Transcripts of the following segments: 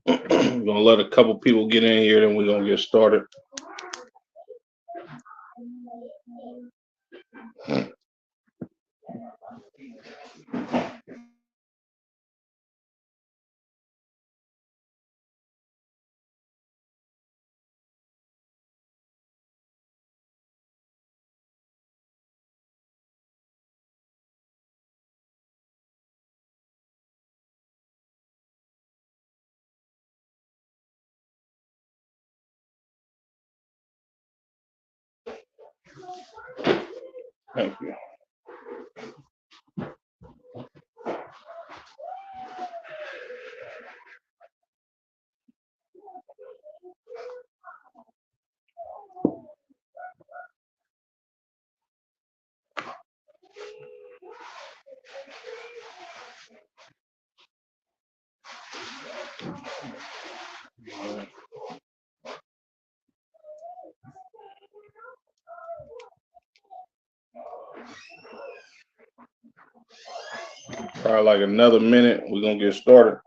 We're gonna let a couple people get in here, then we're gonna get started. Thank you. Probably like another minute, we're gonna get started.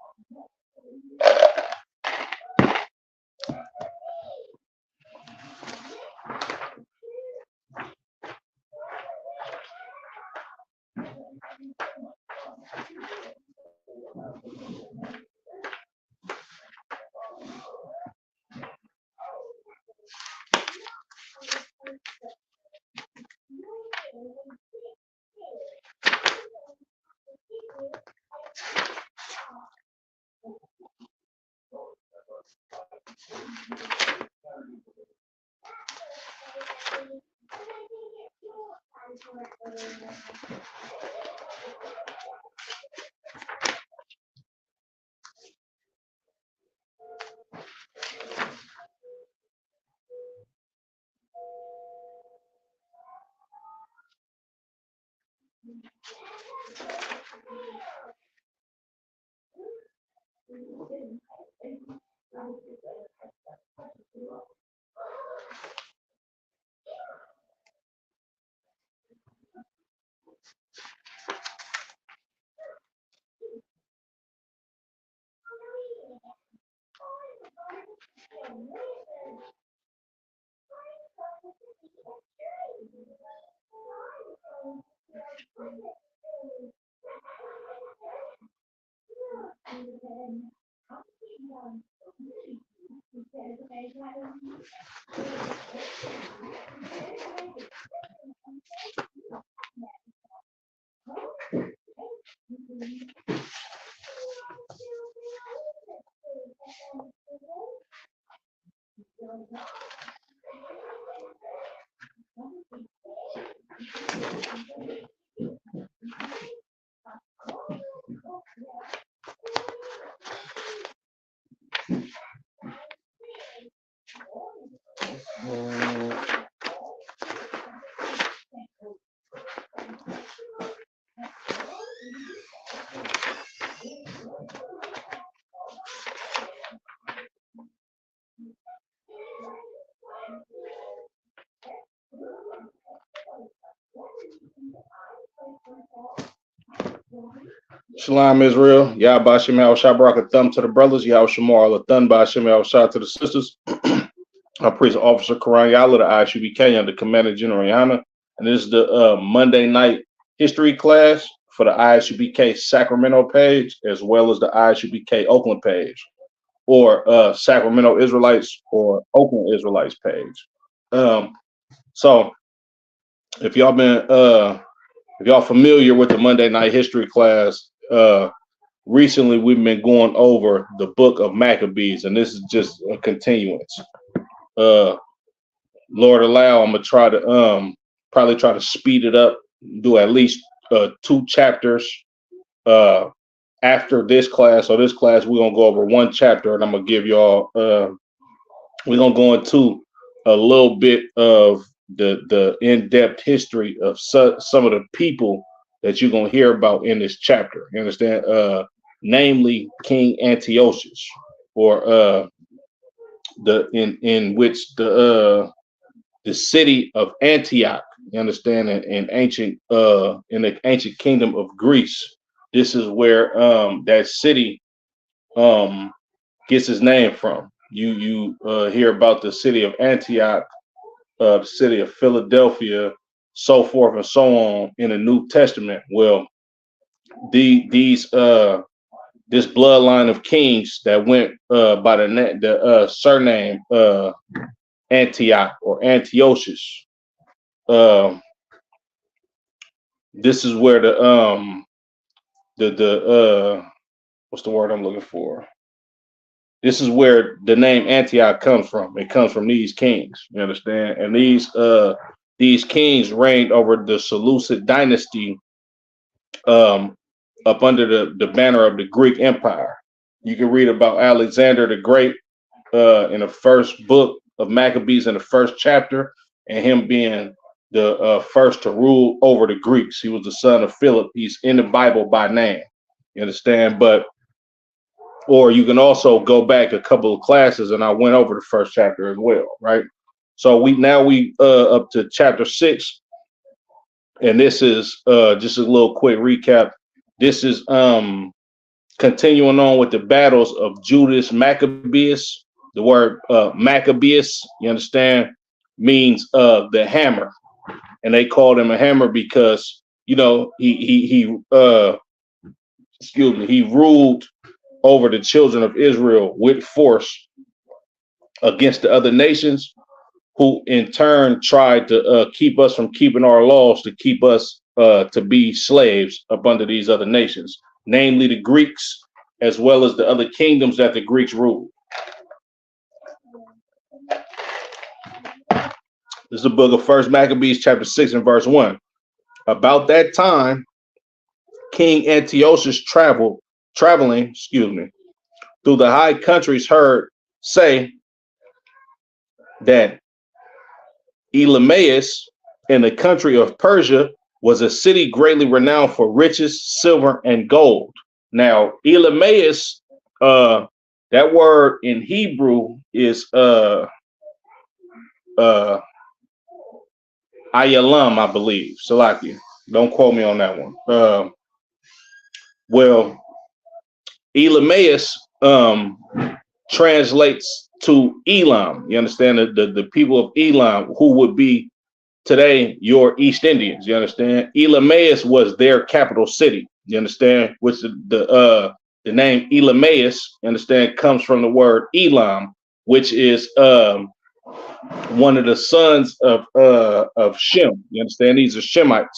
Shalom Israel, Yah Bashim Al Shabrak, a thumb to the brothers, Yah Shamar, a thumb Bashim Al Shah to the sisters. Our priest officer Karan Yala, the ISUBK, under Commander General Yana. And this is the Monday night history class for the ISUBK Sacramento page, as well as the ISUBK Oakland page, or Sacramento Israelites or Oakland Israelites page. So if y'all familiar with the Monday night history class, recently we've been going over the book of Maccabees, and this is just a continuance. Lord allow, I'm gonna try to probably try to speed it up, do at least 2 chapters after this class or this class, we're gonna go over one chapter, and I'm gonna give y'all. We're gonna go into a little bit of the in-depth history of some of the people that you're gonna hear about in this chapter. You understand? Namely, King Antiochus, or the in which the city of Antioch. You understand? In the ancient kingdom of Greece. This is where that city gets its name from. You hear about the city of Antioch, the city of Philadelphia, so forth and so on in the New Testament. Well, this bloodline of kings that went by the surname Antioch or Antiochus. This is where the what's the word I'm looking for? This is where the name Antioch comes from. It comes from these kings. You understand? And these kings reigned over the Seleucid dynasty up under the banner of the Greek Empire. You can read about Alexander the Great in the first book of Maccabees in the first chapter, and him being the first to rule over the Greeks. He was the son of Philip. He's in the Bible by name. You understand? Or you can also go back a couple of classes, and I went over the first chapter as well, right? So we up to chapter 6, and this is just a little quick recap. This is continuing on with the battles of Judas Maccabees. The word Maccabees, you understand, means the hammer, and they called him a hammer because he ruled over the children of Israel with force against the other nations, who in turn tried to keep us from keeping our laws, to keep us to be slaves up under these other nations, namely the Greeks, as well as the other kingdoms that the Greeks ruled. This is the book of First Maccabees, chapter 6 and verse 1. About that time, King Antiochus traveling through the high countries, heard say that Elamaeus in the country of Persia was a city greatly renowned for riches, silver, and gold. Now, Elamaeus, that word in Hebrew is Ayalam, I believe. Salakia. Don't quote me on that one. Well, Elamaeus translates to Elam. You understand? The people of Elam, who would be today your East Indians. You understand? Elamaeus was their capital city. You understand? Which the name Elamaeus, you understand, comes from the word Elam, which is one of the sons of Shem. You understand? These are Shemites.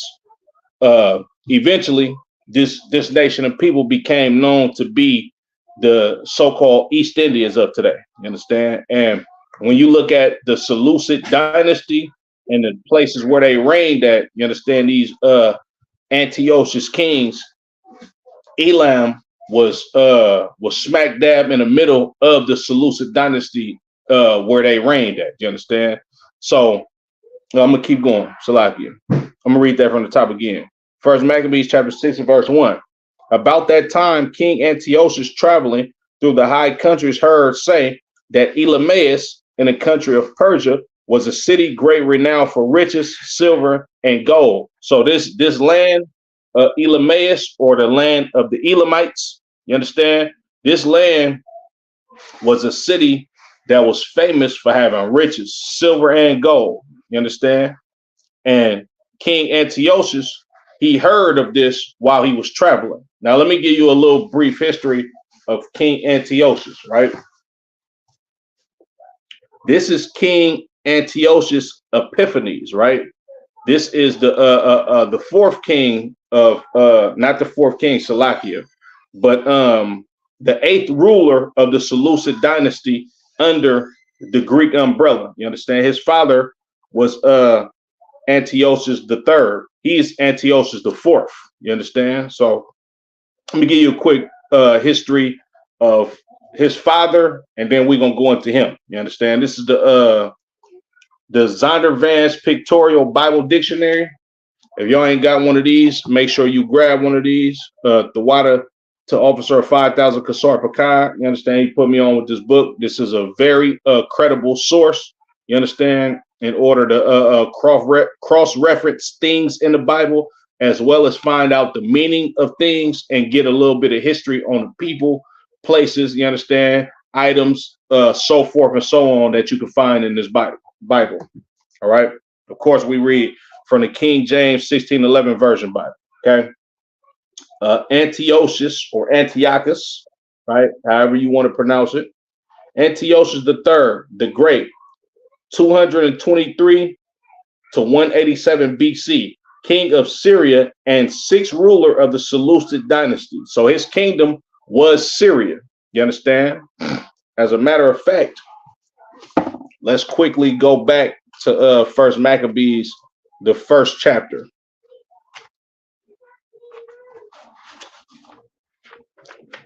Eventually, this nation of people became known to be the so-called East Indians of today. You understand? And when you look at the Seleucid dynasty and the places where they reigned at, you understand, these Antiochus kings, Elam was smack dab in the middle of the Seleucid dynasty where they reigned at. You understand? So I'm gonna keep going. Salakia. I'm gonna read that from the top again. First Maccabees chapter 6 and verse 1. About that time, King Antiochus traveling through the high countries heard say that Elamaeus in the country of Persia was a city great renowned for riches, silver, and gold. So this land, Elamaeus, or the land of the Elamites, you understand? This land was a city that was famous for having riches, silver, and gold. You understand? And King Antiochus, he heard of this while he was traveling. Now, let me give you a little brief history of King Antiochus, right? This is King Antiochus Epiphanes, right? This is the fourth king of not the fourth king Salakia, but the eighth ruler of the Seleucid dynasty under the Greek umbrella. You understand? His father was Antiochus the third. He's Antiochus the fourth. You understand? So let me give you a quick history of his father, and then we're gonna go into him. You understand? This is the Zondervan's Pictorial Bible Dictionary. If y'all ain't got one of these, make sure you grab one of these. The water to Officer 5,000 Kasar Pakai. You understand? He put me on with this book. This is a very credible source. You understand? In order to cross-reference things in the Bible, as well as find out the meaning of things and get a little bit of history on the people, places, you understand, items, so forth and so on that you can find in this Bible. All right. Of course, we read from the King James 1611 version Bible. Okay. Antiochus or Antiochus, right? However you want to pronounce it. Antiochus III, the Great, 223 to 187 BC, king of Syria and sixth ruler of the Seleucid dynasty. So his kingdom was Syria. You understand? As a matter of fact, let's quickly go back to First Maccabees, the first chapter.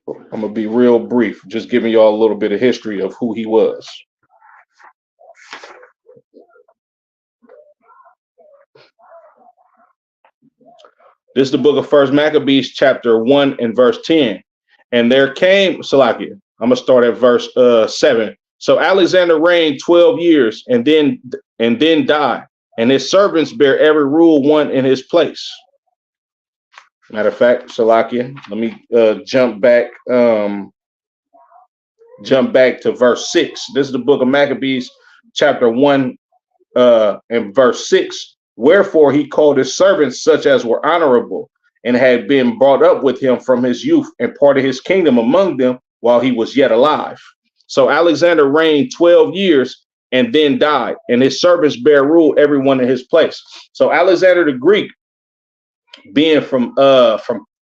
I'm gonna be real brief, just giving y'all a little bit of history of who he was. This is the book of First Maccabees, chapter 1 and verse 10. And there came, Salakia, I'm gonna start at verse 7. So Alexander reigned 12 years and then died, and his servants bear every rule one in his place. Matter of fact, Salakia, let me jump back to verse 6. This is the book of Maccabees, chapter 1 and verse 6. Wherefore he called his servants such as were honorable and had been brought up with him from his youth, and parted his kingdom among them while he was yet alive. So Alexander reigned 12 years and then died, and his servants bear rule every one in his place. So Alexander the Greek, being from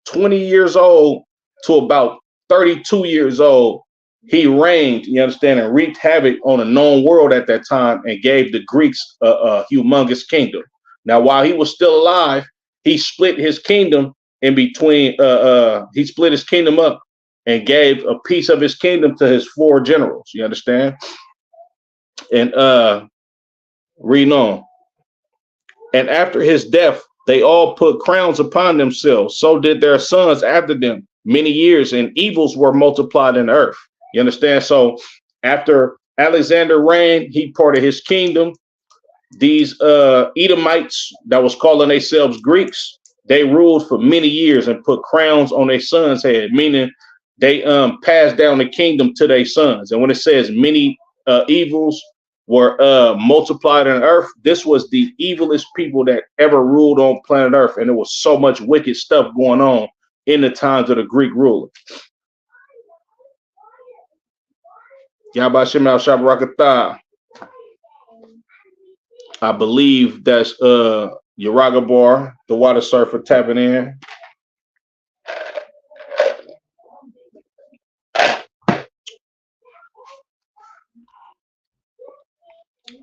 20 years old to about 32 years old, he reigned, you understand, and wreaked havoc on a known world at that time, and gave the Greeks a humongous kingdom. Now, while he was still alive, he split his kingdom in between. He split his kingdom up and gave a piece of his kingdom to his 4 generals. You understand? And reading on. And after his death, they all put crowns upon themselves. So did their sons after them many years, and evils were multiplied in the earth. You understand? So after Alexander reigned, he parted his kingdom. These Edomites that was calling themselves Greeks, they ruled for many years and put crowns on their sons' head, meaning they passed down the kingdom to their sons. And when it says many evils were multiplied on earth, this was the evilest people that ever ruled on planet Earth. And there was so much wicked stuff going on in the times of the Greek ruler. Yabashim al-Shabarakatah. I believe that's Yaragabar, the water surfer, tapping in.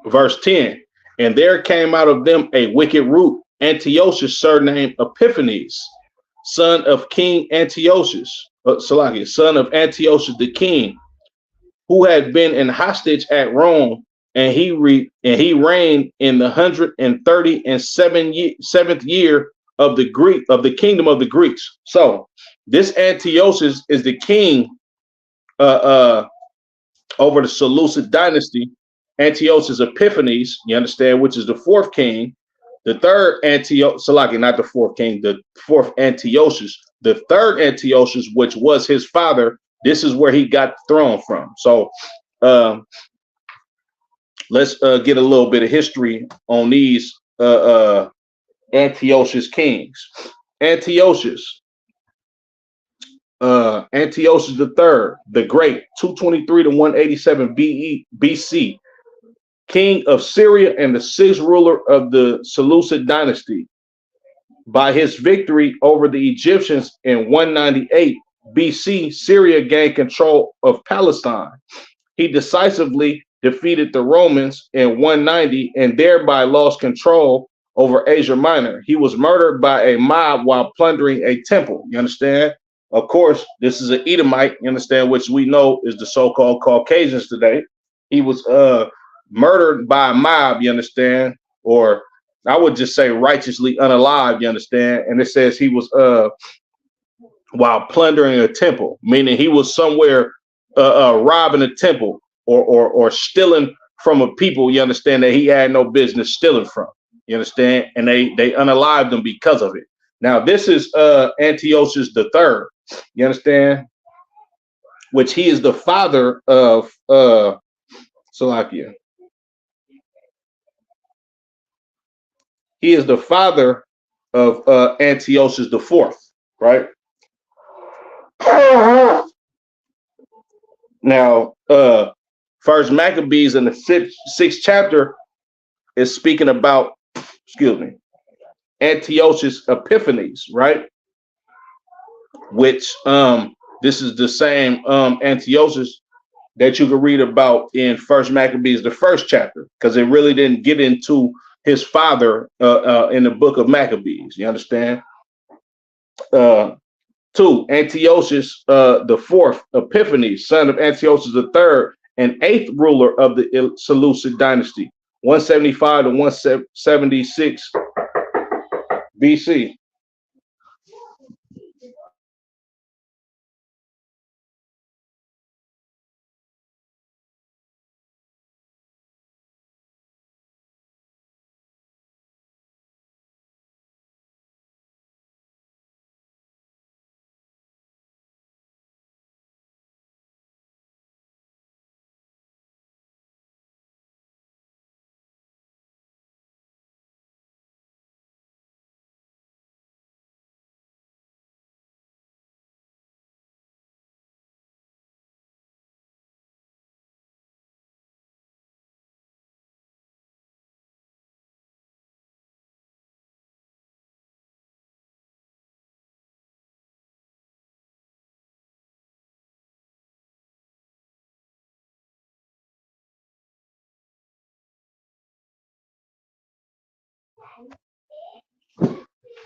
Verse 10. And there came out of them a wicked root, Antiochus, surnamed Epiphanes, son of King Antiochus, son of Antiochus the king, who had been in hostage at Rome, and he reigned in the 137th year of the kingdom of the Greeks. So this Antiochus is the king over the Seleucid dynasty. Antiochus Epiphanes, you understand, which is the 4th king. The 3rd Antiochus, not the 4th king, the 4th Antiochus. The 3rd Antiochus, which was his father, this is where he got the throne from. So let's get a little bit of history on these Antiochus kings. Antiochus III, the Great, 223 to 187 BC, king of Syria and the 6th ruler of the Seleucid dynasty. By his victory over the Egyptians in 198 BC, Syria gained control of Palestine. He decisively defeated the Romans in 190 and thereby lost control over Asia Minor. He was murdered by a mob while plundering a temple. You understand? Of course, this is an Edomite, you understand, which we know is the so-called Caucasians today. He was murdered by a mob, you understand, or I would just say righteously unalive, you understand. And it says he was while plundering a temple, meaning he was somewhere robbing a temple or stealing from a people, you understand, that he had no business stealing from, you understand, and they unalived him because of it. Now this is Antiochus the third, you understand, which he is the father of Salakia. He is the father of Antiochus the fourth, right? Now, First Maccabees in the sixth chapter is speaking about, excuse me, Antiochus Epiphanes, right? Which this is the same Antiochus that you can read about in First Maccabees, the first chapter, because it really didn't get into his father in the book of Maccabees. You understand? Two, Antiochus the fourth, Epiphanes, son of Antiochus the third, and eighth ruler of the Seleucid dynasty, 175 to 176 BC.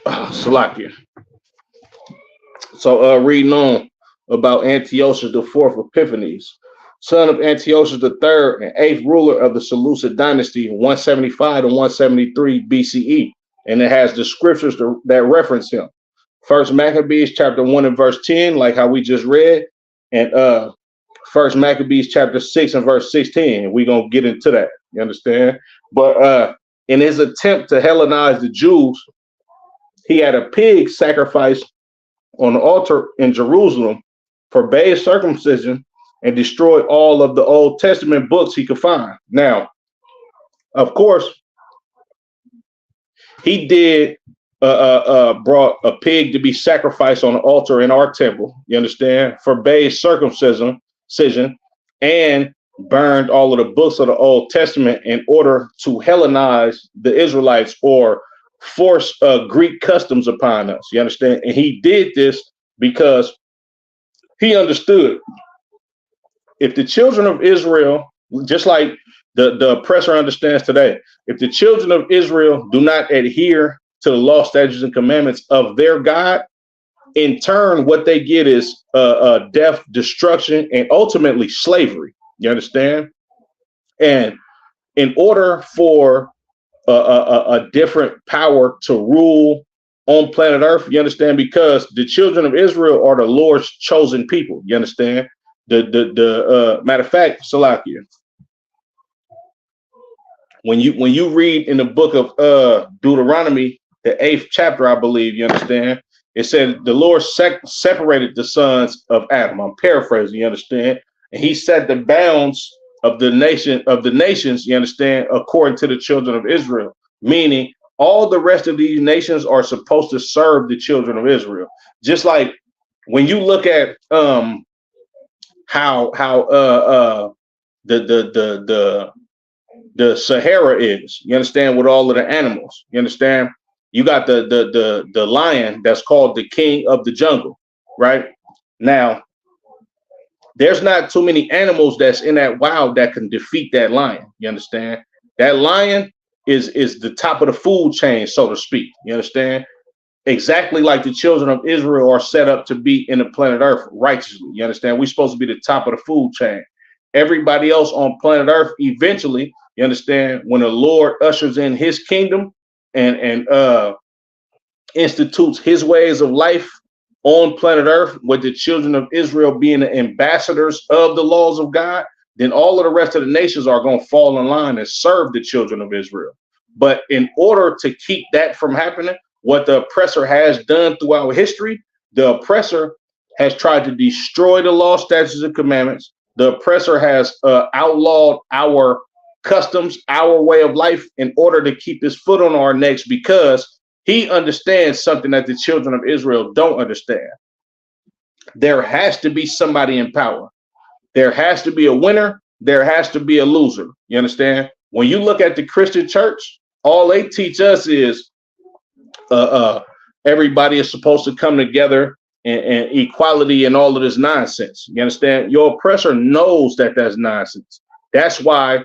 Salakia. So reading on about Antiochus the fourth Epiphanes, son of Antiochus the third and eighth ruler of the Seleucid dynasty, 175 to 173 BCE. And it has the scriptures that reference him. First Maccabees chapter 1 and verse 10, like how we just read, and First Maccabees chapter 6 and verse 16. We're gonna get into that. You understand? But in his attempt to Hellenize the Jews, he had a pig sacrificed on the altar in Jerusalem, forbade circumcision, and destroyed all of the Old Testament books he could find. Now, of course, he did brought a pig to be sacrificed on the altar in our temple. You understand? Forbade circumcision, and burned all of the books of the Old Testament in order to Hellenize the Israelites or force Greek customs upon us. You understand? And he did this because he understood if the children of Israel, just like the oppressor understands today, if the children of Israel do not adhere to the law, statutes, and commandments of their God, in turn, what they get is death, destruction, and ultimately slavery. You understand? And in order for a different power to rule on planet Earth, you understand? Because the children of Israel are the Lord's chosen people. You understand? The matter of fact, Salakia, when you read in the book of Deuteronomy, the 8th chapter, I believe, you understand, it said the Lord separated the sons of Adam. I'm paraphrasing, you understand, and he set the bounds of the nations, you understand, according to the children of Israel, meaning all the rest of these nations are supposed to serve the children of Israel. Just like when you look at how the Sahara is, you understand, with all of the animals, you understand, you got the lion that's called the king of the jungle, right? Now, there's not too many animals that's in that wild that can defeat that lion. You understand? That lion is the top of the food chain, so to speak. You understand? exactly like the children of Israel are set up to be in the planet Earth righteously. You understand? We're supposed to be the top of the food chain. Everybody else on planet Earth, eventually, you understand, when the Lord ushers in his kingdom and institutes his ways of life on planet Earth, with the children of Israel being the ambassadors of the laws of God, then all of the rest of the nations are going to fall in line and serve the children of Israel. But in order to keep that from happening, what the oppressor has done throughout history, the oppressor has tried to destroy the law, statutes, and commandments. The oppressor has outlawed our customs, our way of life, in order to keep his foot on our necks, because he understands something that the children of Israel don't understand. There has to be somebody in power. There has to be a winner. There has to be a loser. You understand? When you look at the Christian church, all they teach us is everybody is supposed to come together and equality and all of this nonsense. You understand? Your oppressor knows that that's nonsense. That's why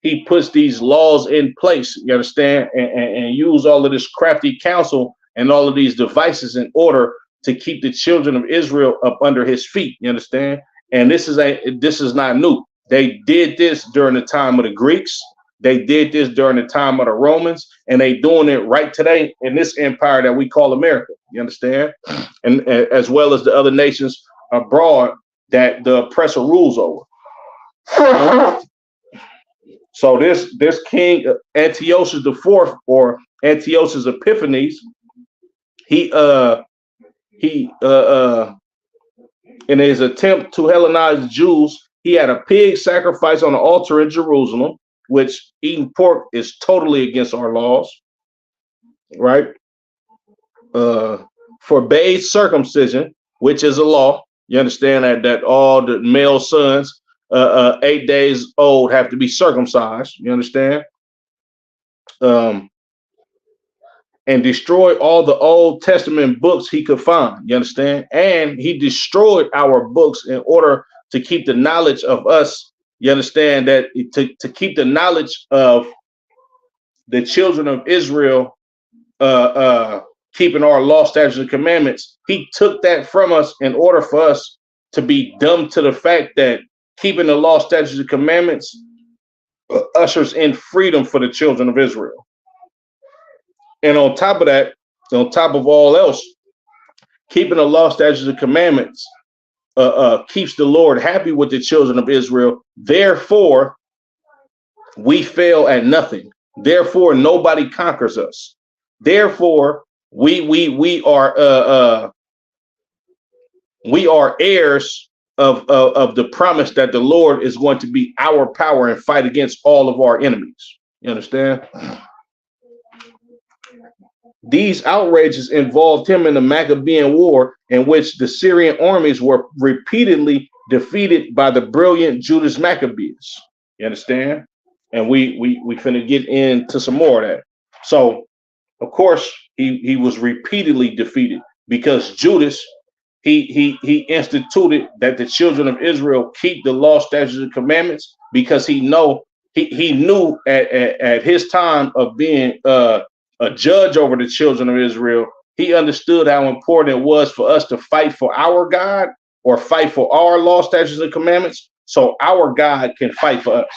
he puts these laws in place, you understand, and use all of this crafty counsel and all of these devices in order to keep the children of Israel up under his feet. You understand? And this is not new. They did this during the time of the Greeks. They did this during the time of the Romans, and they doing it right today in this empire that we call America. You understand? And as well as the other nations abroad that the oppressor rules over. So this king Antiochus IV, or Antiochus Epiphanes, he in his attempt to Hellenize the Jews, he had a pig sacrifice on the altar in Jerusalem, which eating pork is totally against our laws, right? Forbade circumcision, which is a law. You understand that all the male sons 8 days old have to be circumcised. You understand? And destroy all the Old Testament books he could find. You understand? And he destroyed our books in order to keep the knowledge of us. You understand that to keep the knowledge of the children of Israel, keeping our law, statutes, and commandments, he took that from us in order for us to be dumb to the fact that keeping the law, statutes, and commandments ushers in freedom for the children of Israel. And on top of that, on top of all else, keeping the law, statutes, and commandments keeps the Lord happy with the children of Israel. Therefore, we fail at nothing. Therefore, nobody conquers us. Therefore, we are heirs of the promise that the Lord is going to be our power and fight against all of our enemies. You understand? These outrages involved him in the Maccabean War, in which the Syrian armies were repeatedly defeated by the brilliant Judas Maccabees. You understand? And we finna get into some more of that. So, of course, he was repeatedly defeated because Judas, he instituted that the children of Israel keep the law, statutes, and commandments, because he knew at his time of being a judge over the children of Israel, he understood how important it was for us to fight for our God, or fight for our law, statutes, and commandments, so our God can fight for us.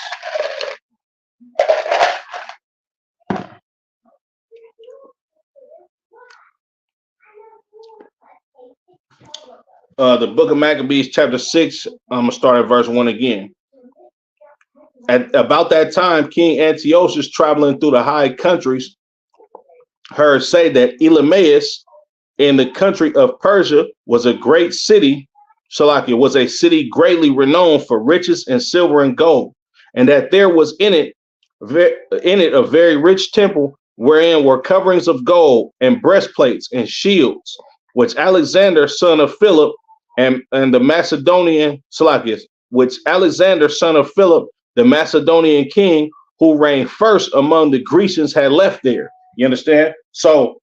The book of Maccabees, chapter 6, I'm going to start at verse 1 again. At about that time, King Antiochus, traveling through the high countries, heard say that Elymais in the country of Persia was a great city, Salakia, was a city greatly renowned for riches and silver and gold, and that there was in it a very rich temple, wherein were coverings of gold and breastplates and shields, which Alexander, son of Philip, and the Macedonian, Salakia, which Alexander, son of Philip, the Macedonian king, who reigned first among the Grecians, had left there. You understand? So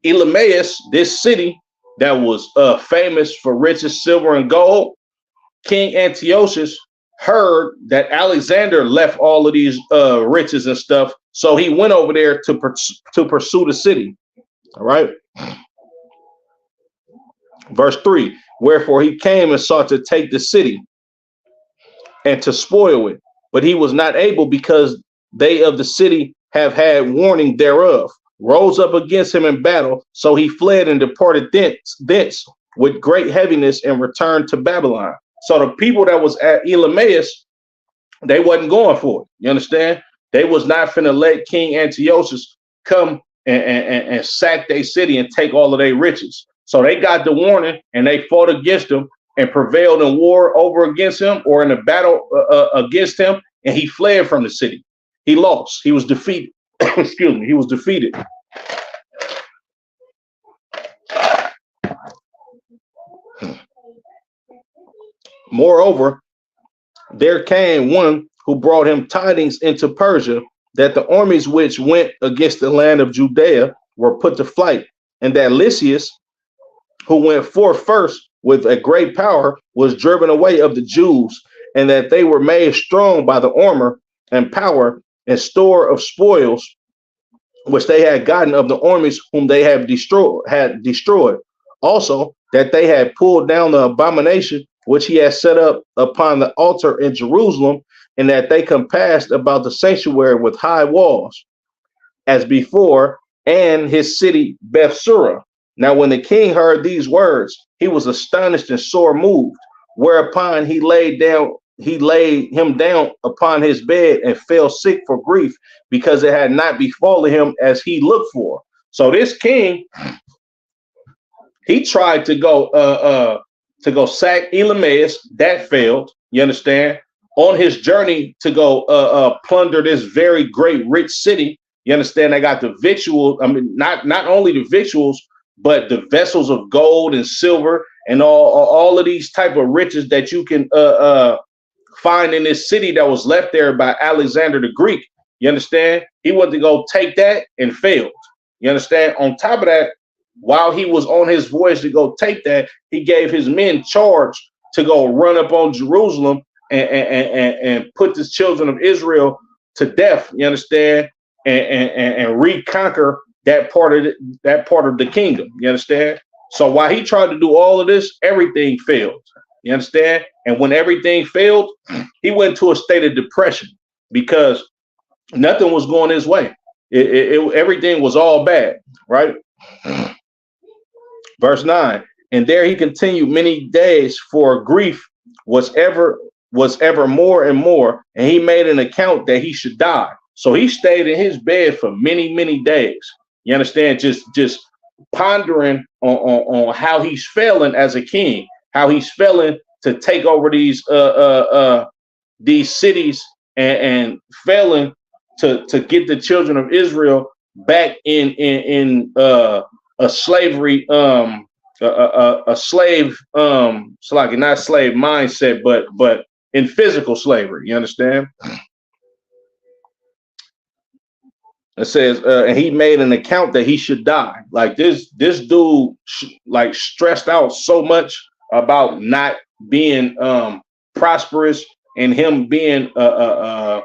Elymais, this city that was famous for riches, silver, and gold, King Antiochus heard that Alexander left all of these riches and stuff. So he went over there to pursue the city. All right. Verse 3, wherefore he came and sought to take the city and to spoil it, but he was not able, because they of the city have had warning thereof, rose up against him in battle. So he fled and departed thence with great heaviness and returned to Babylon. So the people that was at Elamaeus, they wasn't going for it. You understand? They was not finna let King Antiochus come and sack their city and take all of their riches. So they got the warning and they fought against him and prevailed in war over against him, or in a battle against him, and he fled from the city. He lost. He was defeated. Excuse me. He was defeated. Moreover, there came one who brought him tidings into Persia, that the armies which went against the land of Judea were put to flight, and that Lysias, who went forth first with a great power, was driven away of the Jews, and that they were made strong by the armor and power and store of spoils which they had gotten of the armies whom they had destroyed. Also, that they had pulled down the abomination which he had set up upon the altar in Jerusalem, and that they compassed about the sanctuary with high walls, as before, and his city Bethsura. Now, when the king heard these words, he was astonished and sore moved, whereupon he laid him down upon his bed and fell sick for grief, because it had not befallen him as he looked for. So this king, he tried to go sack Elamaeus. That failed. You understand? On his journey to go plunder this very great rich city, you understand? They got the victuals. I mean, not only the victuals, but the vessels of gold and silver and all of these type of riches that you can find in this city that was left there by Alexander the Greek. You understand? He wanted to go take that and failed. You understand? On top of that, while he was on his voyage to go take that, he gave his men charge to go run up on Jerusalem and put the children of Israel to death. You understand? And reconquer that part of the kingdom. You understand? So while he tried to do all of this, everything failed. You understand? And when everything failed, he went to a state of depression because nothing was going his way. Everything was all bad, right? Verse 9, and there he continued many days, for grief was ever more and more, and he made an account that he should die. So he stayed in his bed for many, many days. You understand? Just pondering on how he's failing as a king, how he's failing to take over these cities and failing to get the children of Israel back in a slavery, a slave, so like not slave mindset, but in physical slavery. You understand? It says, and he made an account that he should die. Like this dude like stressed out so much about not being prosperous and him being a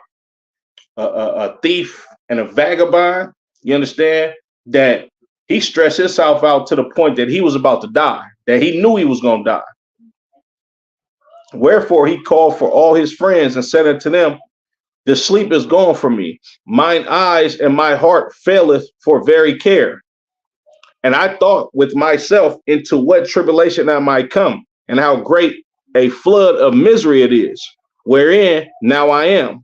thief and a vagabond. You understand? That he stressed himself out to the point that he was about to die, that he knew he was going to die. Wherefore he called for all his friends and said unto them, the sleep is gone from me. Mine eyes and my heart faileth for very care. And I thought with myself into what tribulation I might come, and how great a flood of misery it is, wherein now I am.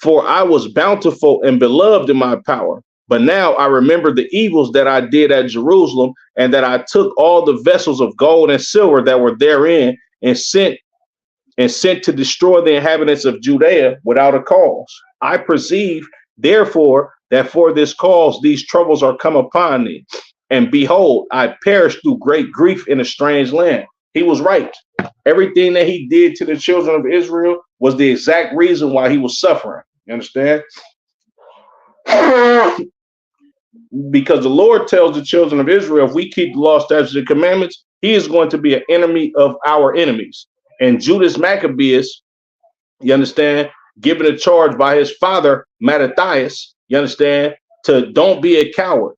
For I was bountiful and beloved in my power. But now I remember the evils that I did at Jerusalem, and that I took all the vessels of gold and silver that were therein, and sent to destroy the inhabitants of Judea without a cause. I perceive, therefore, that for this cause these troubles are come upon me. And behold, I perished through great grief in a strange land. He was right. Everything that he did to the children of Israel was the exact reason why he was suffering. You understand? Because the Lord tells the children of Israel, if we keep the law, statutes, and commandments, he is going to be an enemy of our enemies. And Judas Maccabees, you understand, given a charge by his father, Mattathias, you understand, to don't be a coward,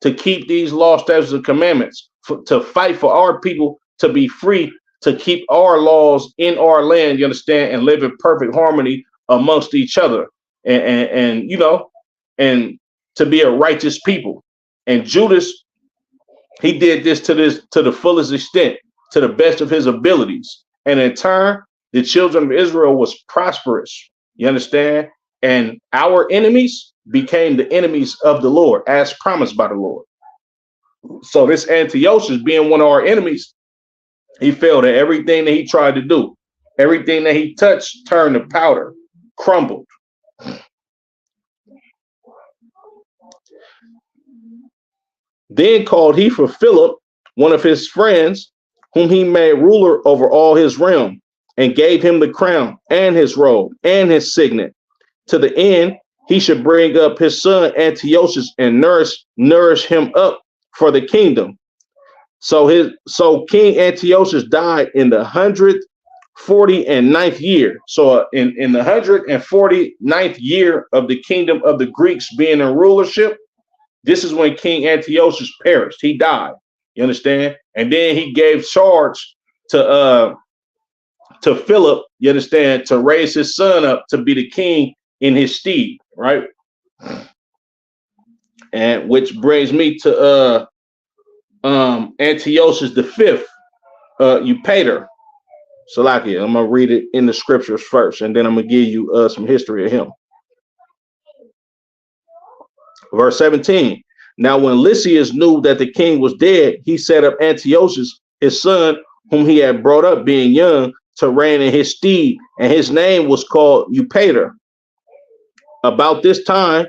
to keep these law, statutes, and commandments, to fight for our people to be free, to keep our laws in our land, you understand, and live in perfect harmony amongst each other, and you know, and to be a righteous people. And Judas, he did this to the fullest extent, to the best of his abilities. And in turn, the children of Israel was prosperous. You understand? And our enemies became the enemies of the Lord, as promised by the Lord. So this Antiochus, being one of our enemies, he failed at everything that he tried to do. Everything that he touched turned to powder, crumbled. Then called he for Philip, one of his friends, whom he made ruler over all his realm, and gave him the crown and his robe and his signet, to the end he should bring up his son Antiochus and nourish him up for the kingdom. So King Antiochus died in the 149th year. So in the 149th year of the kingdom of the Greeks being in rulership, this is when King Antiochus perished. He died. You understand? And then he gave charge to Philip, you understand, to raise his son up to be the king in his stead, right? And which brings me to Antiochus the fifth, Eupator. Salakia, I'm gonna read it in the scriptures first, and then I'm gonna give you some history of him. Verse 17. Now, when Lysias knew that the king was dead, he set up Antiochus, his son, whom he had brought up being young, to reign in his stead, and his name was called Eupator. About this time,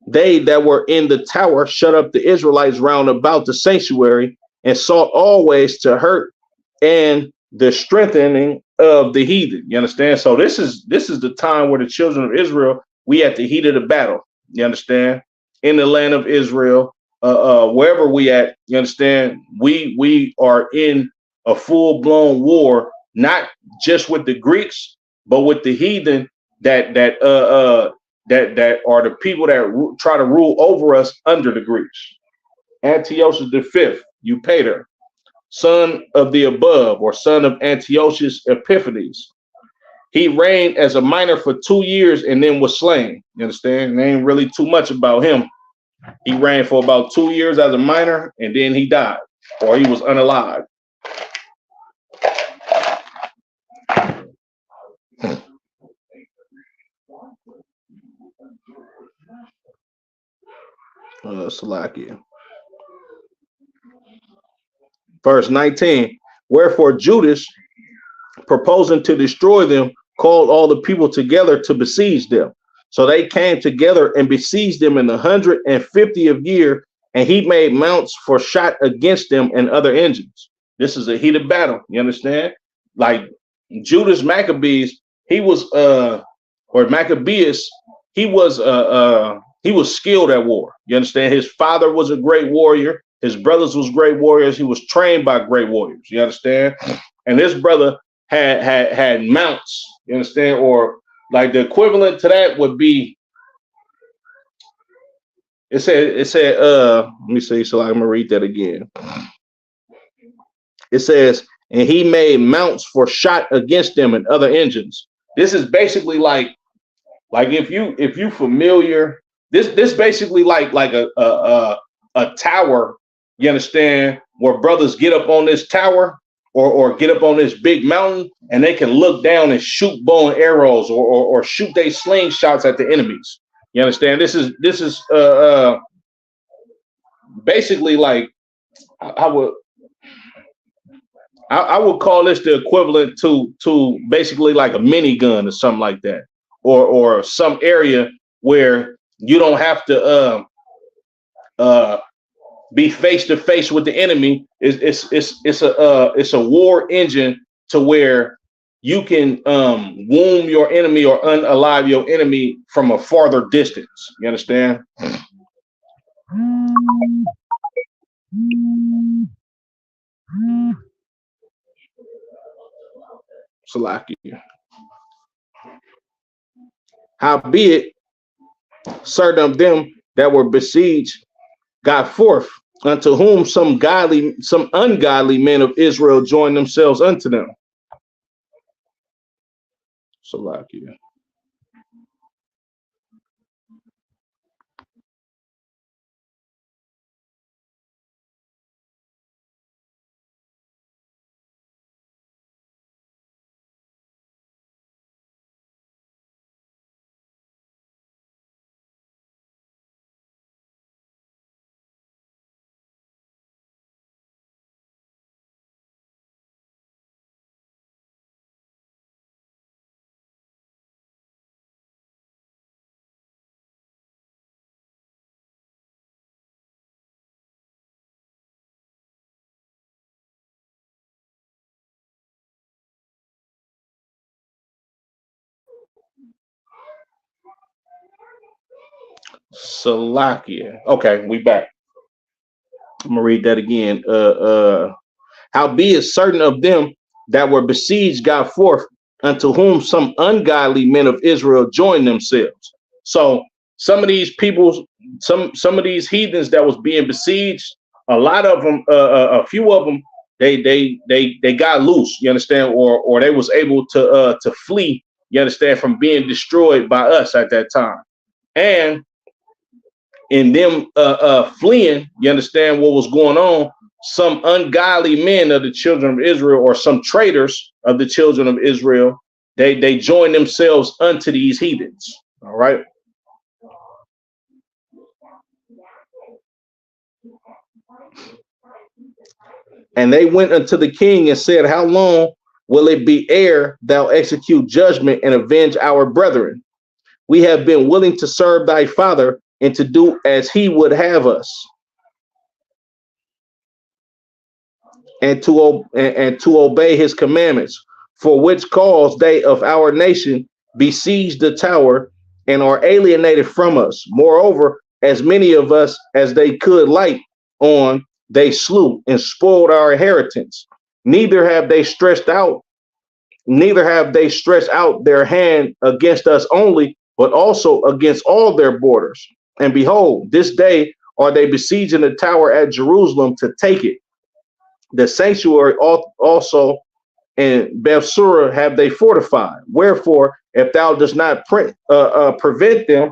they that were in the tower shut up the Israelites round about the sanctuary, and sought always to hurt and the strengthening of the heathen. You understand? So this is the time where the children of Israel, we at the heat of the battle. You understand? In the land of Israel, wherever we at, you understand? We are in a full-blown war, not just with the Greeks, but with the heathen that are the people that try to rule over us under the Greeks. Antiochus the fifth, Eupator, son of the above, or son of Antiochus Epiphanes. He reigned as a minor for 2 years and then was slain. You understand? There ain't really too much about him. He reigned for about 2 years as a minor, and then he died, or he was unalive. Salakia. Verse 19. Wherefore Judas, proposing to destroy them, called all the people together to besiege them. So they came together and besieged them in the 150th year, and he made mounts for shot against them and other engines. This is a heated battle. You understand? Like Judas Maccabees, he was or Maccabees, he was skilled at war. You understand? His father was a great warrior. His brothers was great warriors. He was trained by great warriors. You understand? And his brother had mounts. You understand? Or like the equivalent to that would be, it said, let me see, so I'm gonna read that again. It says, and he made mounts for shot against them and other engines. This is basically like if you familiar, this basically like a tower, you understand, where brothers get up on this tower or get up on this big mountain, and they can look down and shoot bow and arrows or shoot their slingshots at the enemies. You understand? This is basically like I would call this the equivalent to basically like a minigun or something like that, or some area where you don't have to be face to face with the enemy. It's a war engine to where you can wound your enemy or unalive your enemy from a farther distance. You understand? Salakia. Howbeit, certain of them that were besieged got forth, unto whom some ungodly men of Israel joined themselves unto them. Salakia. Salakia. Okay, we back. I'm gonna read that again. Howbeit certain of them that were besieged got forth, unto whom some ungodly men of Israel joined themselves. So some of these people, some of these heathens that was being besieged, a lot of them, a few of them, they got loose. You understand, or they was able to flee. You understand, from being destroyed by us at that time, and in them fleeing, you understand what was going on. Some ungodly men of the children of Israel, or some traitors of the children of Israel, they joined themselves unto these heathens. All right. And they went unto the king and said, how long will it be ere thou execute judgment and avenge our brethren? We have been willing to serve thy father and to do as he would have us, and to obey his commandments, for which cause they of our nation besieged the tower and are alienated from us. Moreover, as many of us as they could light on, they slew and spoiled our inheritance. Neither have they stretched out their hand against us only, but also against all their borders. And behold, this day are they besieging the tower at Jerusalem to take it. The sanctuary also in Bethsura have they fortified. Wherefore, if thou dost not prevent them,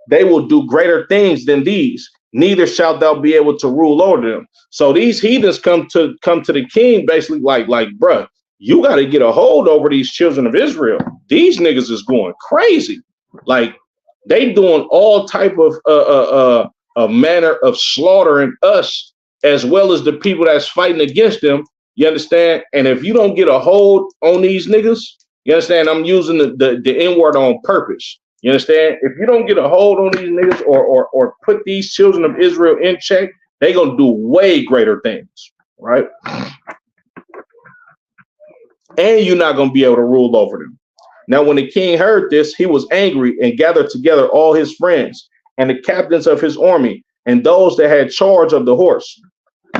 they will do greater things than these. Neither shalt thou be able to rule over them. So these heathens come to the king, basically like, bruh, you got to get a hold over these children of Israel. These niggas is going crazy. Like, they doing all type of a manner of slaughtering us, as well as the people that's fighting against them. You understand? And if you don't get a hold on these niggas, you understand? I'm using the N word on purpose. You understand? If you don't get a hold on these niggas, or put these children of Israel in check, they gonna do way greater things, right? And you're not gonna be able to rule over them. Now, when the king heard this, he was angry and gathered together all his friends and the captains of his army and those that had charge of the horse.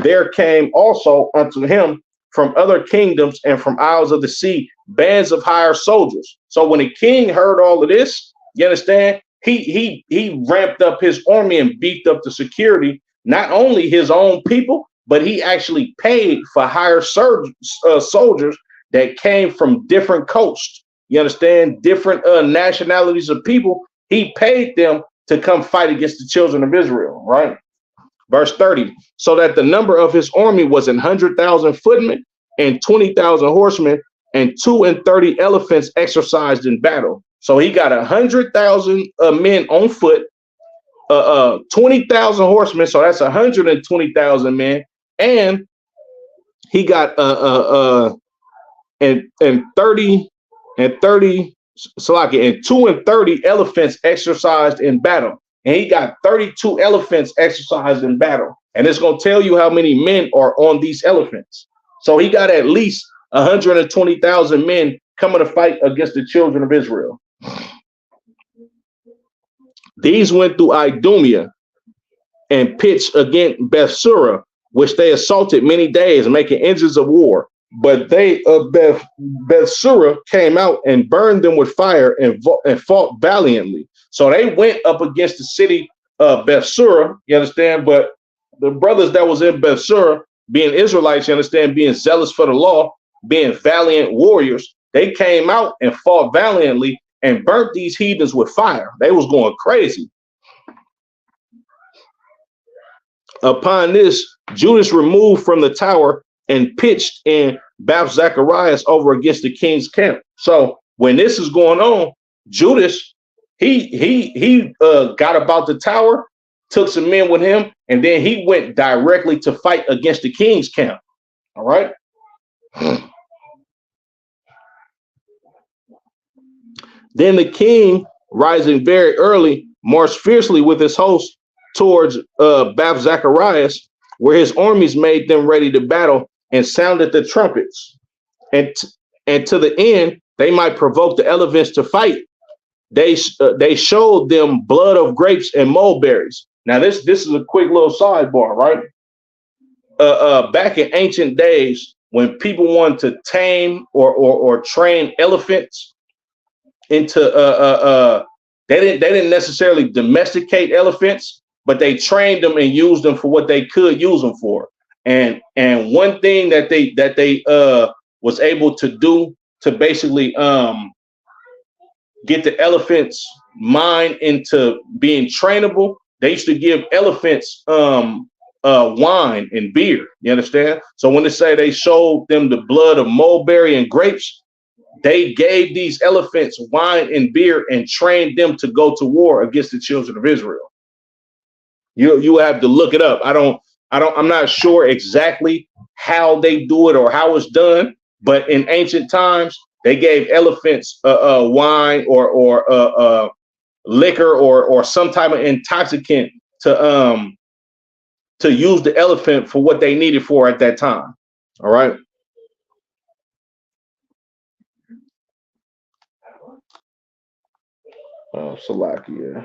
There came also unto him from other kingdoms and from isles of the sea bands of hired soldiers. So when the king heard all of this, you understand, he ramped up his army and beefed up the security, not only his own people, but he actually paid for hired soldiers that came from different coasts. You understand, different nationalities of people. He paid them to come fight against the children of Israel, right? Verse 30, so that the number of his army was 100,000 footmen and 20,000 horsemen and 32 elephants exercised in battle. So he got 100,000 men on foot, 20,000 horsemen. So that's 120,000 men. And he got and 30 Salaki, and 32 elephants exercised in battle. And he got 32 elephants exercised in battle. And it's going to tell you how many men are on these elephants. So he got at least 120,000 men coming to fight against the children of Israel. These went through Idumea and pitched against Bethsura, which they assaulted many days, making engines of war. But they of Bethsura came out and burned them with fire and fought valiantly. So they went up against the city of Bethsura, you understand? But the brothers that was in Bethsura, being Israelites, you understand, being zealous for the law, being valiant warriors, they came out and fought valiantly and burnt these heathens with fire. They was going crazy. Upon this, Judas removed from the tower and pitched in Beth Zacharias over against the king's camp. So when this is going on, Judas, he got about the tower, took some men with him, and then he went directly to fight against the king's camp. All right. Then the king, rising very early, marched fiercely with his host towards Beth Zacharias, where his armies made them ready to battle and sounded the trumpets. And to the end, they might provoke the elephants to fight. They showed them blood of grapes and mulberries. Now, this is a quick little sidebar, right? Back in ancient days, when people wanted to tame or train elephants into they didn't necessarily domesticate elephants, but they trained them and used them for what they could use them for. And one thing that they was able to do to basically get the elephant's mind into being trainable, they used to give elephants wine and beer. You understand? So when they say they showed them the blood of mulberry and grapes, they gave these elephants wine and beer and trained them to go to war against the children of Israel. You have to look it up. I'm not sure exactly how they do it or how it's done, but in ancient times they gave elephants wine or liquor or some type of intoxicant to use the elephant for what they needed for at that time. All right. Salakia.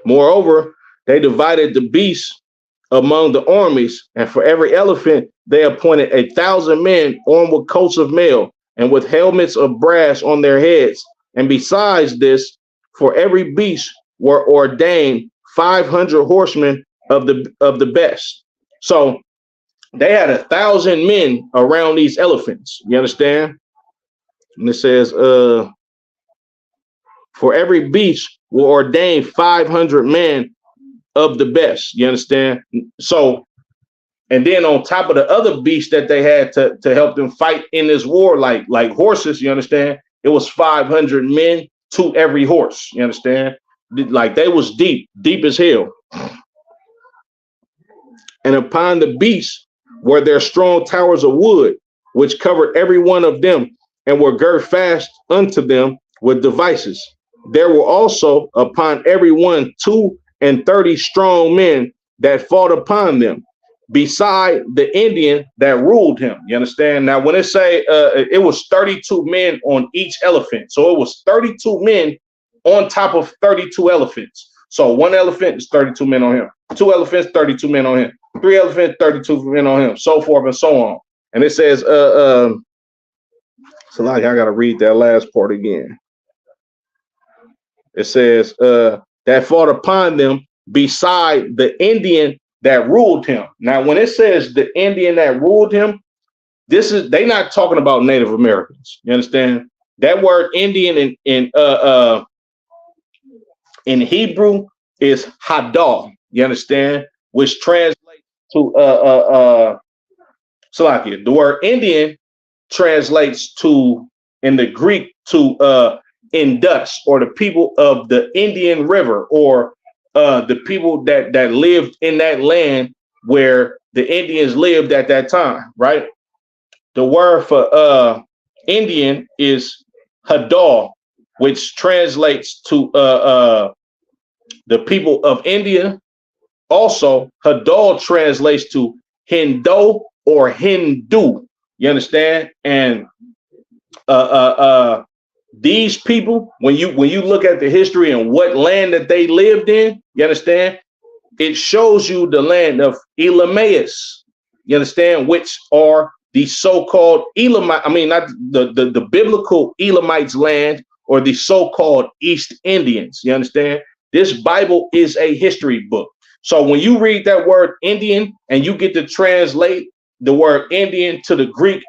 Moreover, they divided the beasts among the armies, and for every elephant they appointed 1,000 men armed with coats of mail and with helmets of brass on their heads. And besides this, for every beast were ordained 500 horsemen of the best. So they had 1,000 men around these elephants. You understand? And it says, for every beast will ordain 500 men of the best. You understand? So, and then on top of the other beasts that they had to help them fight in this war, like horses, you understand? It was 500 men to every horse. You understand? Like they was deep as hell. And upon the beasts were their strong towers of wood, which covered every one of them, and were girt fast unto them with devices. There were also upon every one 32 strong men that fought upon them, beside the Indian that ruled him. You understand? Now, when it say it was 32 men on each elephant, so it was 32 men on top of 32 elephants. So one elephant is 32 men on him. 2 elephants, 32 men on him. 3 elephants, 32 men on him. So forth and so on. And it says, so like I gotta read that last part again. It says that fought upon them beside the Indian that ruled him. Now, when it says the Indian that ruled him, they not talking about Native Americans. You understand? That word Indian in Hebrew is Hadah. You understand? Which translates to Salakia. The word Indian translates to, in the Greek, to Indus, or the people of the Indian River, or the people that lived in that land where the Indians lived at that time, right? The word for Indian is Hadah, which translates to the people of India. Also, Hadah translates to Hindu or Hindu. You understand? And these people, when you look at the history and what land that they lived in, you understand? It shows you the land of Elamites, you understand, which are the so-called Elamite, not the biblical Elamites land, or the so-called East Indians, you understand? This Bible is a history book. So when you read that word Indian and you get to translate the word Indian to the Greek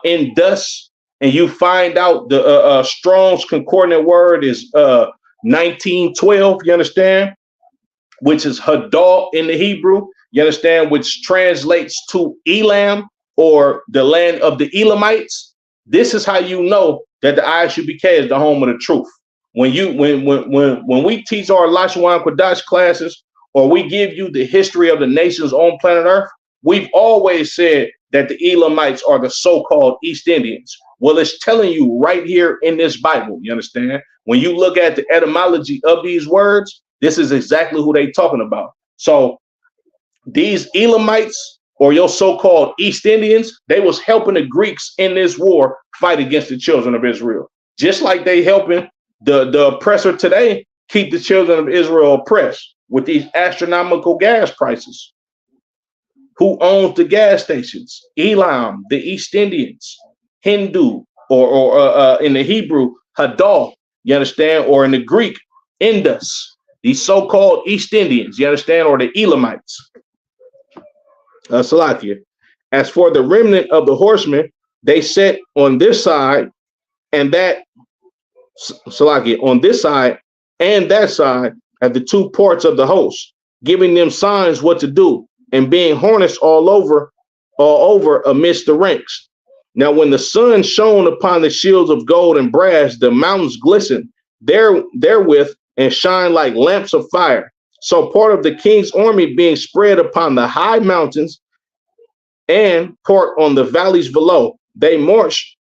Indus, and you find out the Strong's concordant word is 1912, you understand, which is Hadal in the Hebrew, you understand, which translates to Elam, or the land of the Elamites. This is how you know that the ISUBK is the home of the truth. When we teach our Lashawan Kodash classes, or we give you the history of the nations on planet Earth, we've always said that the Elamites are the so-called East Indians. Well, it's telling you right here in this Bible, you understand? When you look at the etymology of these words, this is exactly who they're talking about. So these Elamites, or your so-called East Indians, they was helping the Greeks in this war fight against the children of Israel. Just like they helping the oppressor today keep the children of Israel oppressed with these astronomical gas prices. Who owns the gas stations? Elam, the East Indians, Hindu, or in the Hebrew, Hadal, you understand? Or in the Greek, Indus, these so-called East Indians, you understand? Or the Elamites. Salakia. As for the remnant of the horsemen, they set on this side and that, Salakia, on this side and that side at the two parts of the host, giving them signs what to do, and being harnessed all over amidst the ranks. Now, when the sun shone upon the shields of gold and brass, the mountains glistened therewith and shine like lamps of fire. So part of the king's army being spread upon the high mountains and part on the valleys below, they marched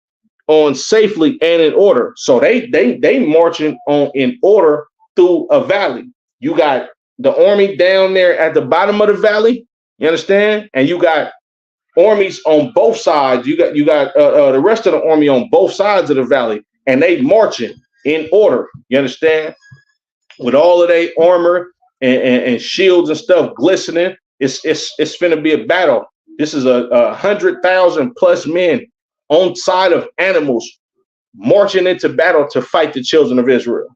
on safely and in order. So they marching on in order through a valley. You got the army down there at the bottom of the valley, you understand? And you got armies on both sides. You got the rest of the army on both sides of the valley, and they marching in order, you understand? With all of their armor and shields and stuff glistening. It's finna be a battle. This is a 100,000 plus men on side of animals marching into battle to fight the children of Israel.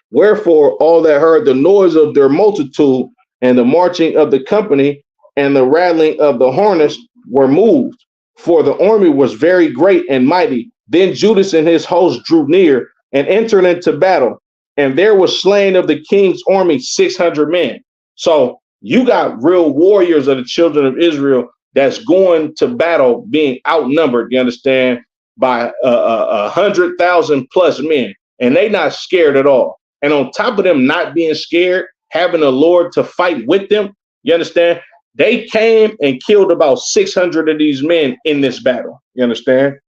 Wherefore all that heard the noise of their multitude and the marching of the company and the rattling of the harness were moved, for the army was very great and mighty. Then Judas and his host drew near and entered into battle, and there was slain of the king's army 600 men. So you got real warriors of the children of Israel that's going to battle being outnumbered, you understand, by 100,000 plus men, and they not scared at all. And on top of them not being scared, having the Lord to fight with them, you understand, they came and killed about 600 of these men in this battle. You understand?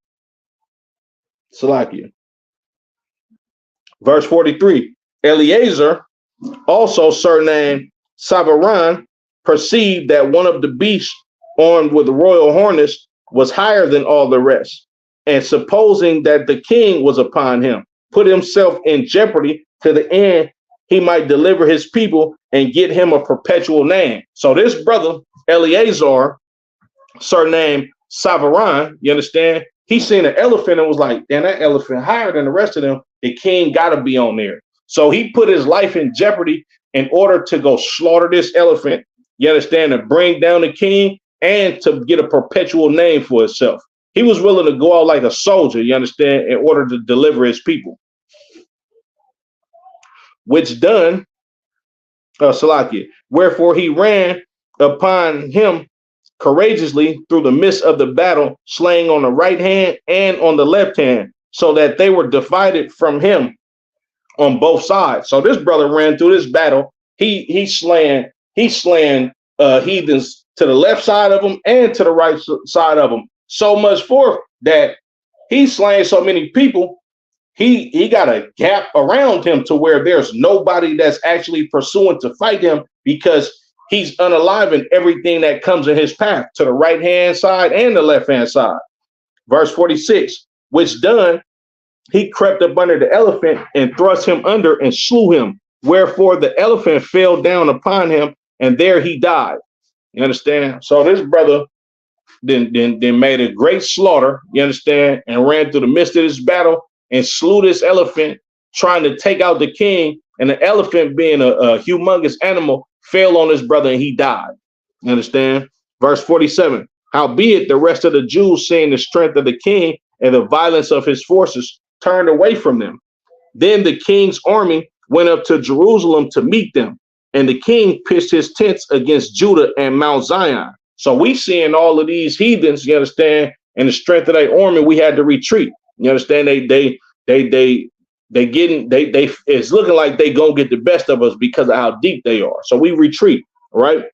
Salakia. Verse 43, Eleazar, also surnamed Savaran, perceived that one of the beasts armed with royal harness was higher than all the rest, and supposing that the king was upon him, put himself in jeopardy to the end he might deliver his people and get him a perpetual name. So this brother, Eleazar, surnamed Savaran, you understand? He seen an elephant and was like, damn, that elephant higher than the rest of them. The king got to be on there. So he put his life in jeopardy in order to go slaughter this elephant, you understand, to bring down the king and to get a perpetual name for himself. He was willing to go out like a soldier, you understand, in order to deliver his people. Which done, Salakia, wherefore he ran upon him courageously through the midst of the battle, slaying on the right hand and on the left hand, so that they were divided from him on both sides. So this brother ran through this battle. He's slaying heathens to the left side of him and to the right side of him. So much forth that he's slaying so many people. He got a gap around him to where there's nobody that's actually pursuing to fight him, because he's unaliving everything that comes in his path to the right hand side and the left hand side. Verse 46, which done, he crept up under the elephant and thrust him under and slew him. Wherefore the elephant fell down upon him, and there he died. You understand? So this brother then made a great slaughter, you understand, and ran through the midst of this battle and slew this elephant, trying to take out the king. And the elephant, being a humongous animal, fell on his brother and he died. You understand? Verse 47. Howbeit the rest of the Jews, seeing the strength of the king and the violence of his forces, turned away from them. Then the king's army went up to Jerusalem to meet them, and the king pitched his tents against Judah and Mount Zion. So we seeing all of these heathens, you understand, and the strength of their army, we had to retreat. You understand? They it's looking like they gonna get the best of us because of how deep they are. So we retreat, right?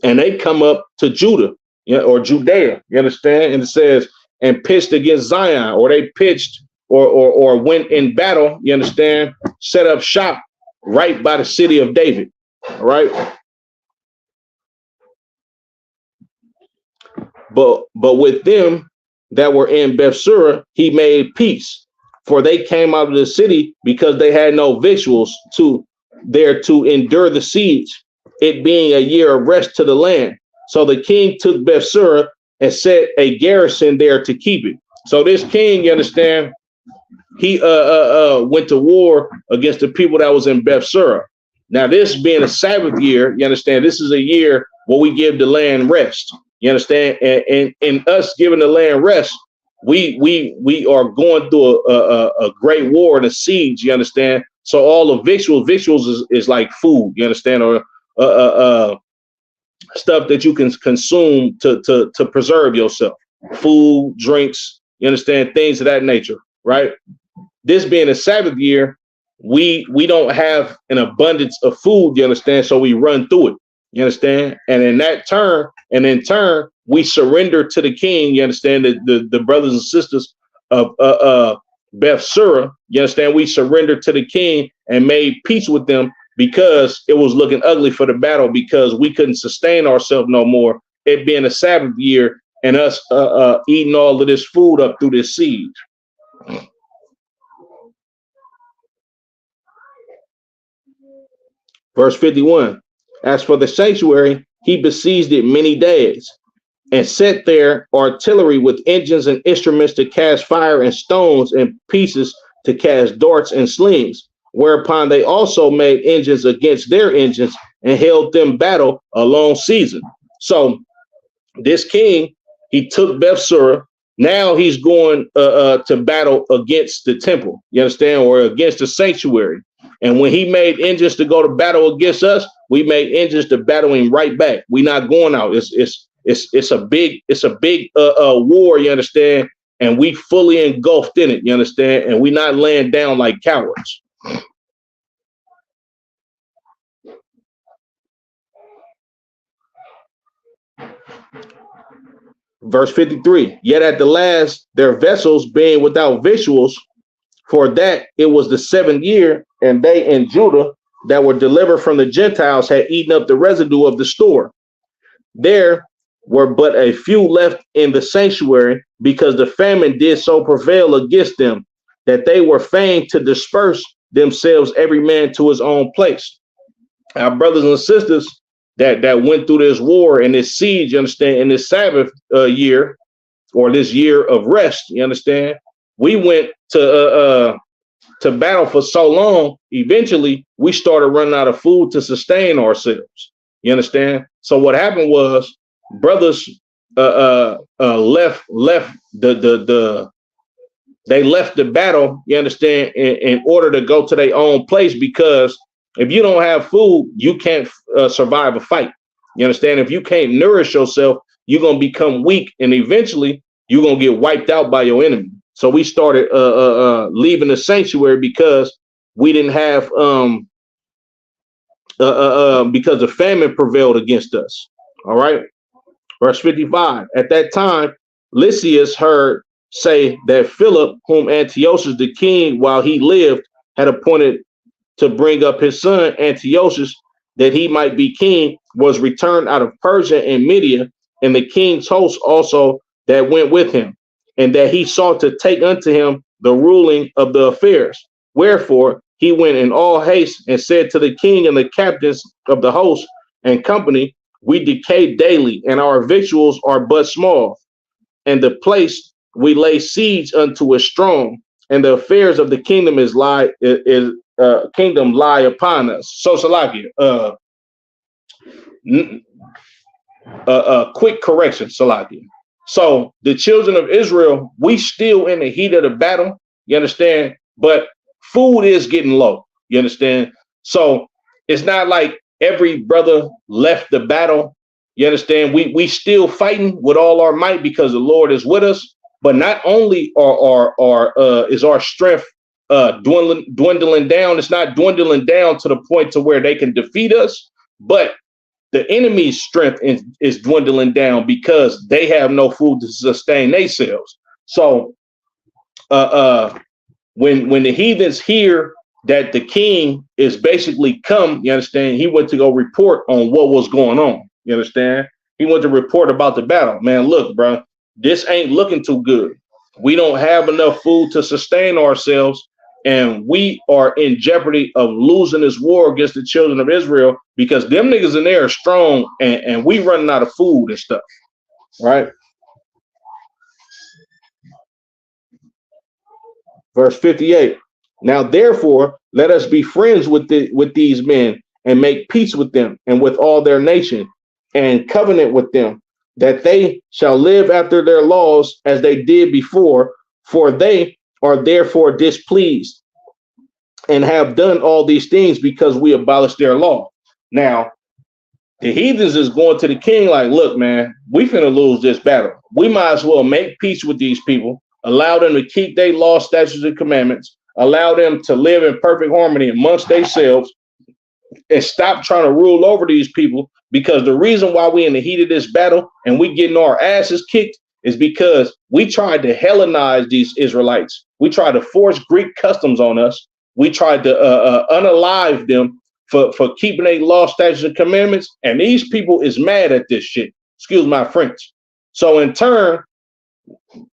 And they come up to Judah, or Judea, you understand? And it says, and pitched against Zion, or they pitched or went in battle, you understand, set up shop right by the city of David, all right? But with them that were in Bethsura, he made peace, for they came out of the city because they had no victuals to endure the siege, it being a year of rest to the land. So the king took Bethsura and set a garrison there to keep it. So this king, you understand, he went to war against the people that was in Bethsura. Now, this being a Sabbath year, you understand, this is a year where we give the land rest. You understand? And us giving the land rest, we are going through a great war and a siege, you understand? So all the victuals is like food, you understand, or stuff that you can consume to preserve yourself. Food, drinks, you understand, things of that nature, right? This being a Sabbath year, we don't have an abundance of food, you understand? So we run through it, you understand? And in turn, we surrender to the king, you understand, the brothers and sisters of Bethsura, you understand, we surrendered to the king and made peace with them because it was looking ugly for the battle, because we couldn't sustain ourselves no more, it being a Sabbath year and us eating all of this food up through this siege. Verse 51, as for the sanctuary, he besieged it many days and set there artillery with engines and instruments to cast fire and stones and pieces to cast darts and slings, whereupon they also made engines against their engines and held them battle a long season. So this king, he took Bethsura. Now he's going to battle against the temple, you understand, or against the sanctuary. And when he made engines to go to battle against us, we made engines to battle him right back. We're not going out. It's a big war, you understand? And we fully engulfed in it, you understand? And we're not laying down like cowards. Verse 53, yet at the last, their vessels being without victuals, for that it was the 7th year, and they in Judah that were delivered from the Gentiles had eaten up the residue of the store. There were but a few left in the sanctuary, because the famine did so prevail against them that they were fain to disperse themselves, every man to his own place. Our brothers and sisters that went through this war and this siege, you understand, in this Sabbath year, or this year of rest, you understand, we went to battle for so long, eventually we started running out of food to sustain ourselves. You understand? So what happened was brothers left they left the battle, you understand, in order to go to their own place, because if you don't have food, you can't survive a fight. You understand? If you can't nourish yourself, you're going to become weak, and eventually you're going to get wiped out by your enemy. So we started leaving the sanctuary because we didn't have because the famine prevailed against us. All right. Verse 55. At that time, Lysias heard say that Philip, whom Antiochus the king, while he lived, had appointed to bring up his son Antiochus, that he might be king, was returned out of Persia and Media, and the king's host also that went with him, and that he sought to take unto him the ruling of the affairs. Wherefore he went in all haste and said to the king and the captains of the host and company, we decay daily, and our victuals are but small. And the place we lay siege unto is strong, and the affairs of the kingdom kingdom lie upon us. So Salakia, quick correction, Salakia. So the children of Israel, we still in the heat of the battle, you understand? But food is getting low, you understand? So it's not like every brother left the battle, you understand? We still fighting with all our might because the Lord is with us. But not only is our strength dwindling down, it's not dwindling down to the point to where they can defeat us, but the enemy's strength is dwindling down because they have no food to sustain themselves. So when the heathens hear that the king is basically come, you understand, he went to go report on what was going on. You understand? He went to report about the battle. Man, look, bro, this ain't looking too good. We don't have enough food to sustain ourselves, and we are in jeopardy of losing this war against the children of Israel because them niggas in there are strong, and we running out of food and stuff, right? Verse 58. Now, therefore, let us be friends with these men and make peace with them and with all their nation and covenant with them, that they shall live after their laws as they did before, for they are therefore displeased and have done all these things because we abolished their law. Now, the heathens is going to the king like, look, man, we finna lose this battle. We might as well make peace with these people, allow them to keep their law, statutes, and commandments, allow them to live in perfect harmony amongst themselves, and stop trying to rule over these people, because the reason why we in the heat of this battle and we getting our asses kicked is because we tried to Hellenize these Israelites. We tried to force Greek customs on us. We tried to unalive them for keeping their law, statutes, and commandments. And these people is mad at this shit. Excuse my French. So in turn,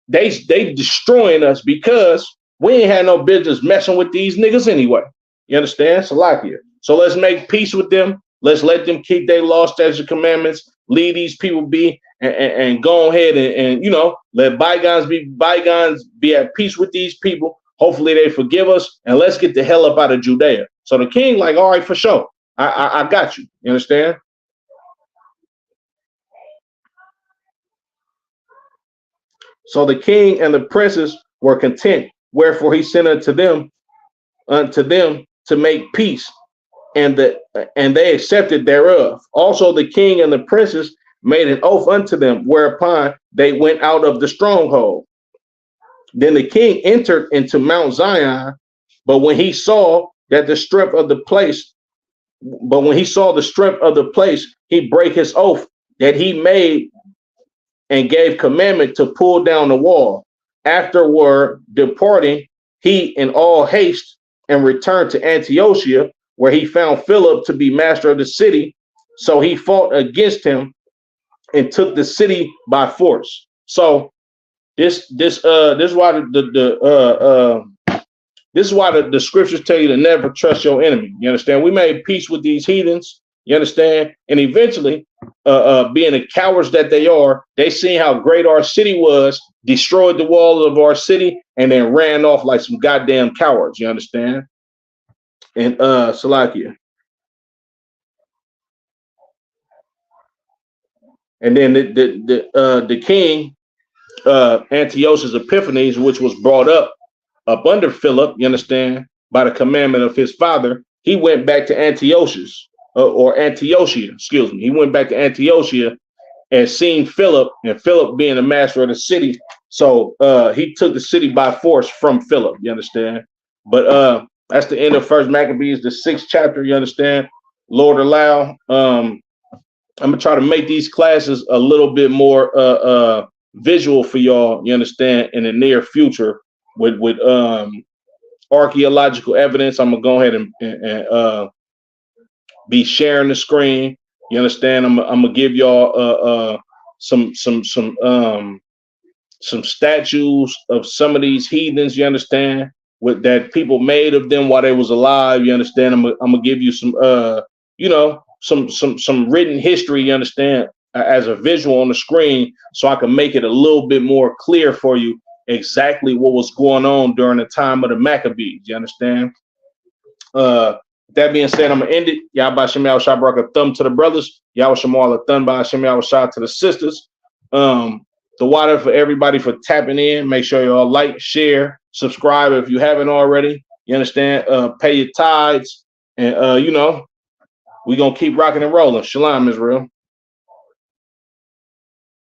they destroying us because we ain't had no business messing with these niggas anyway. You understand? Salakia. So let's make peace with them. Let's let them keep their law, statutes, and commandments. Leave these people be, and go ahead and you know, let bygones be bygones. Be at peace with these people. Hopefully they forgive us, and let's get the hell up out of Judea. So the king, like, all right, for sure. I got you. You understand? So the king and the princes were content. Wherefore he sent unto them to make peace, and they accepted thereof. Also the king and the princes made an oath unto them, whereupon they went out of the stronghold. Then the king entered into Mount Zion, but when he saw the strength of the place, he brake his oath that he made and gave commandment to pull down the wall. Afterward, departing, he in all haste and returned to Antiochia, where he found Philip to be master of the city. So he fought against him and took the city by force. So this is why the scriptures tell you to never trust your enemy. You understand? We made peace with these heathens. You understand? And eventually, being the cowards that they are, they seen how great our city was, destroyed the walls of our city, and then ran off like some goddamn cowards. You understand? And Salakia. And then the king, Antiochus Epiphanes, which was brought up under Philip, you understand, by the commandment of his father, he went back to Antiochus, or Antiochia, excuse me. He went back to Antiochia and seen Philip, and Philip being the master of the city. So he took the city by force from Philip, you understand? But that's the end of First Maccabees, the 6th chapter, you understand? Lord allow, I'm gonna try to make these classes a little bit more visual for y'all, you understand, in the near future with archaeological evidence. I'm gonna go ahead and be sharing the screen. You understand? I'm gonna give y'all some statues of some of these heathens. You understand? With that people made of them while they was alive. You understand? I'm gonna give you some you know, some written history, you understand, as a visual on the screen, so I can make it a little bit more clear for you exactly what was going on during the time of the Maccabees. You understand? That being said, I'm gonna end it. Yahweh Shem Shah brought a thumb to the brothers. Yahweh Shemal a thumb by Shem Shah to the sisters. The water for everybody for tapping in. Make sure y'all like, share, subscribe if you haven't already. You understand? Pay your tithes, and you know, we gonna keep rocking and rolling. Shalom, Israel.